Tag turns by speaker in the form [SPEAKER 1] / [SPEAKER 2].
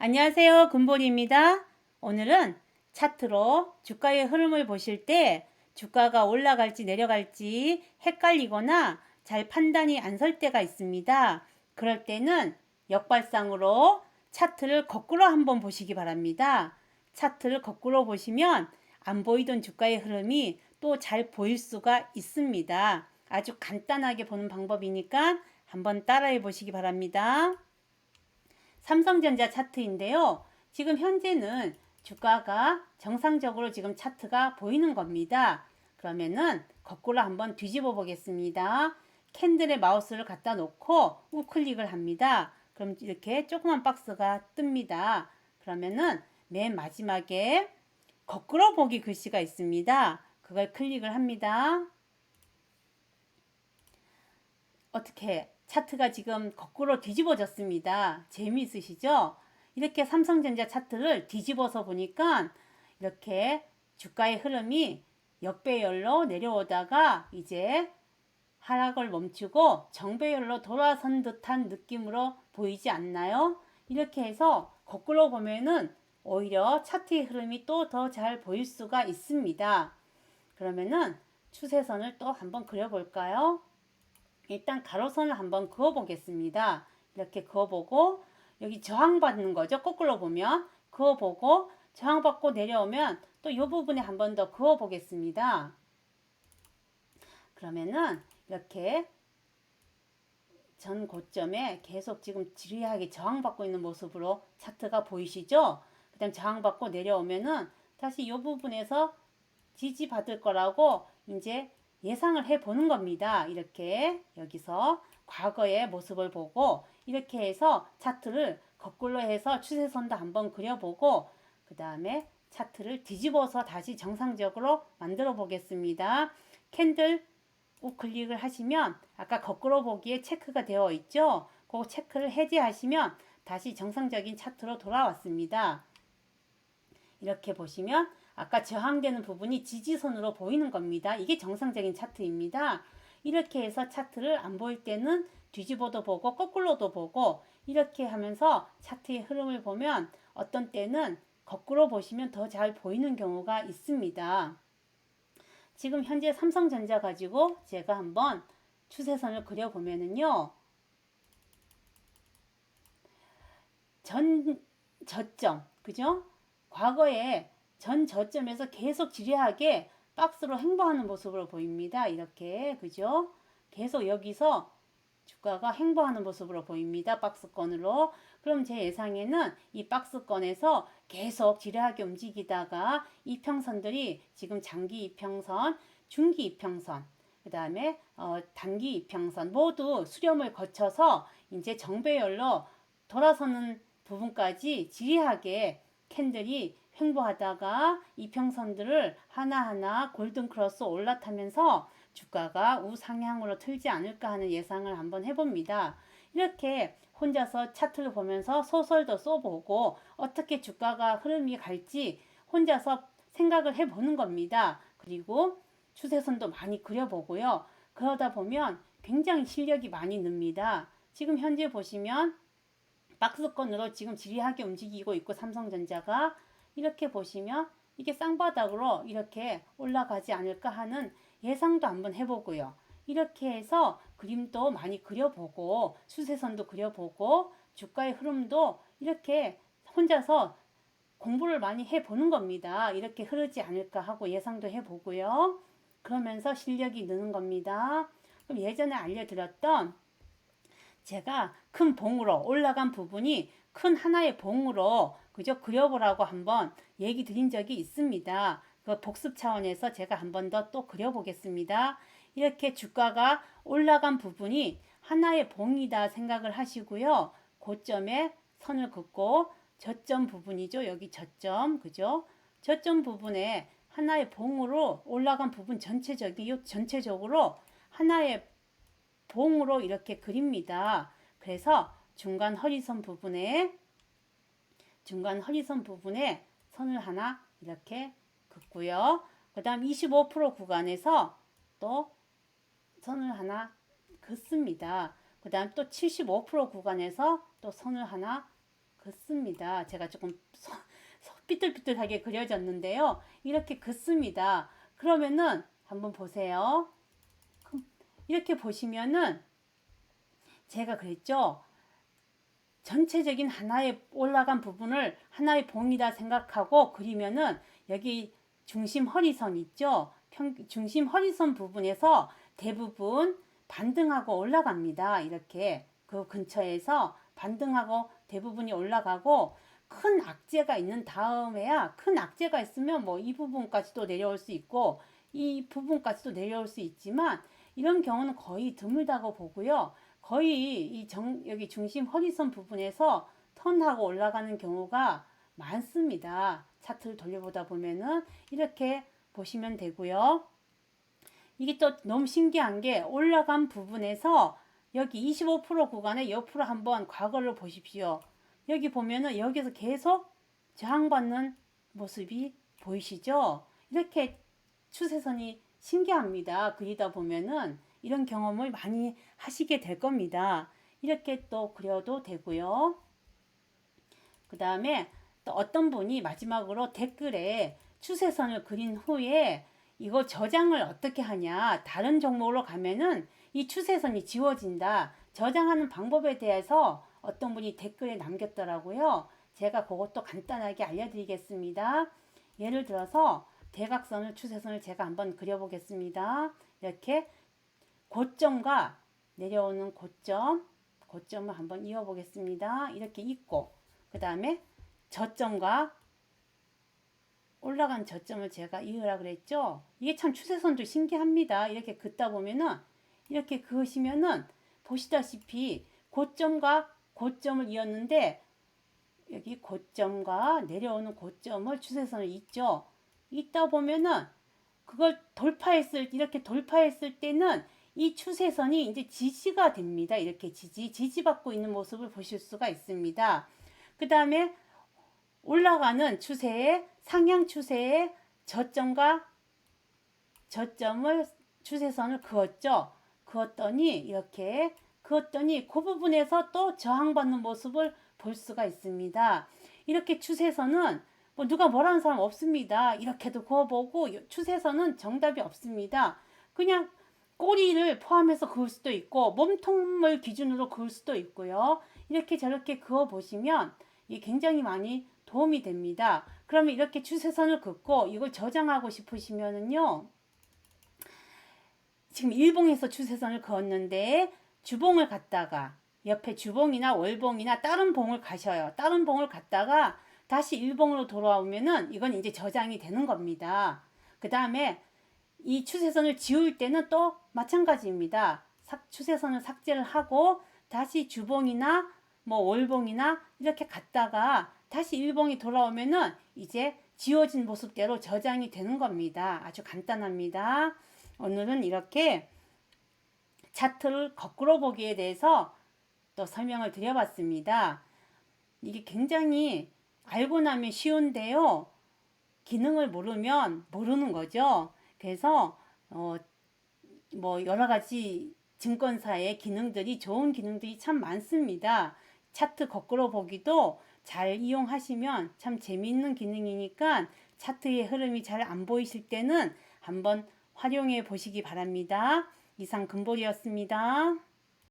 [SPEAKER 1] 안녕하세요. 금보리입니다. 오늘은 차트로 주가의 흐름을 보실 때 주가가 올라갈지 내려갈지 헷갈리거나 잘 판단이 안 설 때가 있습니다. 그럴 때는 역발상으로 차트를 거꾸로 한번 보시기 바랍니다. 차트를 거꾸로 보시면 안 보이던 주가의 흐름이 또 잘 보일 수가 있습니다. 아주 간단하게 보는 방법이니까 한번 따라해 보시기 바랍니다. 삼성전자 차트인데요. 지금 현재는 주가가 정상적으로 지금 차트가 보이는 겁니다. 그러면은 거꾸로 한번 뒤집어 보겠습니다. 캔들에 마우스를 갖다 놓고 우클릭을 합니다. 그럼 이렇게 조그만 박스가 뜹니다. 그러면은 맨 마지막에 거꾸로 보기 글씨가 있습니다. 그걸 클릭을 합니다. 어떻게 차트가 지금 거꾸로 뒤집어졌습니다. 재미있으시죠? 이렇게 삼성전자 차트를 뒤집어서 보니까 이렇게 주가의 흐름이 역배열로 내려오다가 이제 하락을 멈추고 정배열로 돌아선 듯한 느낌으로 보이지 않나요? 이렇게 해서 거꾸로 보면은 오히려 차트의 흐름이 또 더 잘 보일 수가 있습니다. 그러면은 추세선을 또 한번 그려볼까요? 일단 가로선을 한번 그어 보겠습니다. 이렇게 그어 보고 여기 저항받는 거죠. 거꾸로 보면 그어 보고 저항받고 내려오면 또 이 부분에 한번 더 그어 보겠습니다. 그러면은 이렇게 전 고점에 계속 지금 지리하게 저항받고 있는 모습으로 차트가 보이시죠? 그 다음 저항받고 내려오면은 다시 이 부분에서 지지받을 거라고 이제 예상을 해 보는 겁니다. 이렇게 여기서 과거의 모습을 보고 이렇게 해서 차트를 거꾸로 해서 추세선도 한번 그려보고 그 다음에 차트를 뒤집어서 다시 정상적으로 만들어 보겠습니다. 캔들 우클릭을 하시면 아까 거꾸로 보기에 체크가 되어 있죠. 그 체크를 해제하시면 다시 정상적인 차트로 돌아왔습니다. 이렇게 보시면 아까 저항되는 부분이 지지선으로 보이는 겁니다. 이게 정상적인 차트입니다. 이렇게 해서 차트를 안 보일 때는 뒤집어도 보고 거꾸로도 보고 이렇게 하면서 차트의 흐름을 보면 어떤 때는 거꾸로 보시면 더 잘 보이는 경우가 있습니다. 지금 현재 삼성전자 가지고 제가 한번 추세선을 그려보면은요. 저점, 그죠? 과거에 전 저점에서 계속 지리하게 박스로 행보하는 모습으로 보입니다. 이렇게, 그죠? 계속 여기서 주가가 행보하는 모습으로 보입니다. 박스권으로. 그럼 제 예상에는 이 박스권에서 계속 지리하게 움직이다가 이평선들이 지금 장기 이평선, 중기 이평선, 그 다음에 단기 이평선 모두 수렴을 거쳐서 이제 정배열로 돌아서는 부분까지 지리하게 캔들이 횡보하다가 이평선들을 하나하나 골든크로스 올라타면서 주가가 우상향으로 틀지 않을까 하는 예상을 한번 해봅니다. 이렇게 혼자서 차트를 보면서 소설도 써보고 어떻게 주가가 흐름이 갈지 혼자서 생각을 해보는 겁니다. 그리고 추세선도 많이 그려보고요. 그러다 보면 굉장히 실력이 많이 늡니다. 지금 현재 보시면 박스권으로 지금 지리하게 움직이고 있고 삼성전자가 이렇게 보시면 이게 쌍바닥으로 이렇게 올라가지 않을까 하는 예상도 한번 해보고요. 이렇게 해서 그림도 많이 그려보고 수세선도 그려보고 주가의 흐름도 이렇게 혼자서 공부를 많이 해보는 겁니다. 이렇게 흐르지 않을까 하고 예상도 해보고요. 그러면서 실력이 느는 겁니다. 그럼 예전에 알려드렸던 제가 큰 봉으로 올라간 부분이 큰 하나의 봉으로 그저 그려보라고 한번 얘기 드린 적이 있습니다. 그 복습 차원에서 제가 한 번 더 또 그려보겠습니다. 이렇게 주가가 올라간 부분이 하나의 봉이다 생각을 하시고요. 고점에 선을 긋고 저점 부분이죠. 여기 저점, 그죠? 저점 부분에 하나의 봉으로 올라간 부분 전체적으로 하나의 봉으로 이렇게 그립니다. 그래서 중간 허리선 부분에 선을 하나 이렇게 긋고요. 그 다음 25% 구간에서 또 선을 하나 긋습니다. 그 다음 또 75% 구간에서 또 선을 하나 긋습니다. 제가 조금 삐뚤삐뚤하게 그려졌는데요. 이렇게 긋습니다. 그러면은 한번 보세요. 이렇게 보시면은 제가 그랬죠. 전체적인 하나의 올라간 부분을 하나의 봉이다 생각하고 그리면은 여기 중심 허리선 있죠. 중심 허리선 부분에서 대부분 반등하고 올라갑니다. 이렇게 그 근처에서 반등하고 대부분이 올라가고 큰 악재가 있는 다음에야 큰 악재가 있으면 뭐 이 부분까지도 내려올 수 있고 이 부분까지도 내려올 수 있지만 이런 경우는 거의 드물다고 보고요. 거의 여기 중심 허리선 부분에서 턴하고 올라가는 경우가 많습니다. 차트를 돌려보다 보면은 이렇게 보시면 되고요. 이게 또 너무 신기한 게 올라간 부분에서 여기 25% 구간에 옆으로 한번 과거를 보십시오. 여기 보면은 여기서 계속 저항받는 모습이 보이시죠? 이렇게 추세선이 신기합니다. 그리다 보면은 이런 경험을 많이 하시게 될 겁니다. 이렇게 또 그려도 되고요. 그 다음에 또 어떤 분이 마지막으로 댓글에 추세선을 그린 후에 이거 저장을 어떻게 하냐, 다른 종목으로 가면은 이 추세선이 지워진다, 저장하는 방법에 대해서 어떤 분이 댓글에 남겼더라고요. 제가 그것도 간단하게 알려드리겠습니다. 예를 들어서 대각선을 추세선을 제가 한번 그려보겠습니다. 이렇게 고점과 내려오는 고점을 한번 이어보겠습니다. 이렇게 있고 그 다음에 저점과 올라간 저점을 제가 이으라 그랬죠. 이게 참 추세선도 신기합니다. 이렇게 긋다 보면은 이렇게 그으시면은 보시다시피 고점과 고점을 이었는데 여기 고점과 내려오는 고점을 추세선을 잇죠. 잇다 보면은 그걸 이렇게 돌파했을 때는 이 추세선이 이제 지지가 됩니다. 이렇게 지지받고 있는 모습을 보실 수가 있습니다. 그 다음에 올라가는 추세의 상향 추세의 저점과 저점을 추세선을 그었죠. 그었더니 그 부분에서 또 저항받는 모습을 볼 수가 있습니다. 이렇게 추세선은 뭐 누가 뭐라는 사람 없습니다. 이렇게도 그어보고 추세선은 정답이 없습니다. 그냥 꼬리를 포함해서 그을 수도 있고 몸통을 기준으로 그을 수도 있고요. 이렇게 저렇게 그어 보시면 이게 굉장히 많이 도움이 됩니다. 그러면 이렇게 추세선을 긋고 이걸 저장하고 싶으시면은요. 지금 일봉에서 추세선을 그었는데 주봉을 갔다가 옆에 주봉이나 월봉이나 다른 봉을 가셔요. 다른 봉을 갔다가 다시 일봉으로 돌아오면은 이건 이제 저장이 되는 겁니다. 그 다음에 이 추세선을 지울 때는 또 마찬가지입니다. 추세선을 삭제를 하고 다시 주봉이나 뭐 월봉이나 이렇게 갔다가 다시 일봉이 돌아오면은 이제 지워진 모습대로 저장이 되는 겁니다. 아주 간단합니다. 오늘은 이렇게 차트를 거꾸로 보기에 대해서 또 설명을 드려봤습니다. 이게 굉장히 알고 나면 쉬운데요. 기능을 모르면 모르는 거죠. 그래서 뭐 여러 가지 증권사의 기능들이 좋은 기능들이 참 많습니다. 차트 거꾸로 보기도 잘 이용하시면 참 재미있는 기능이니까 차트의 흐름이 잘 안 보이실 때는 한번 활용해 보시기 바랍니다. 이상 금볼이었습니다.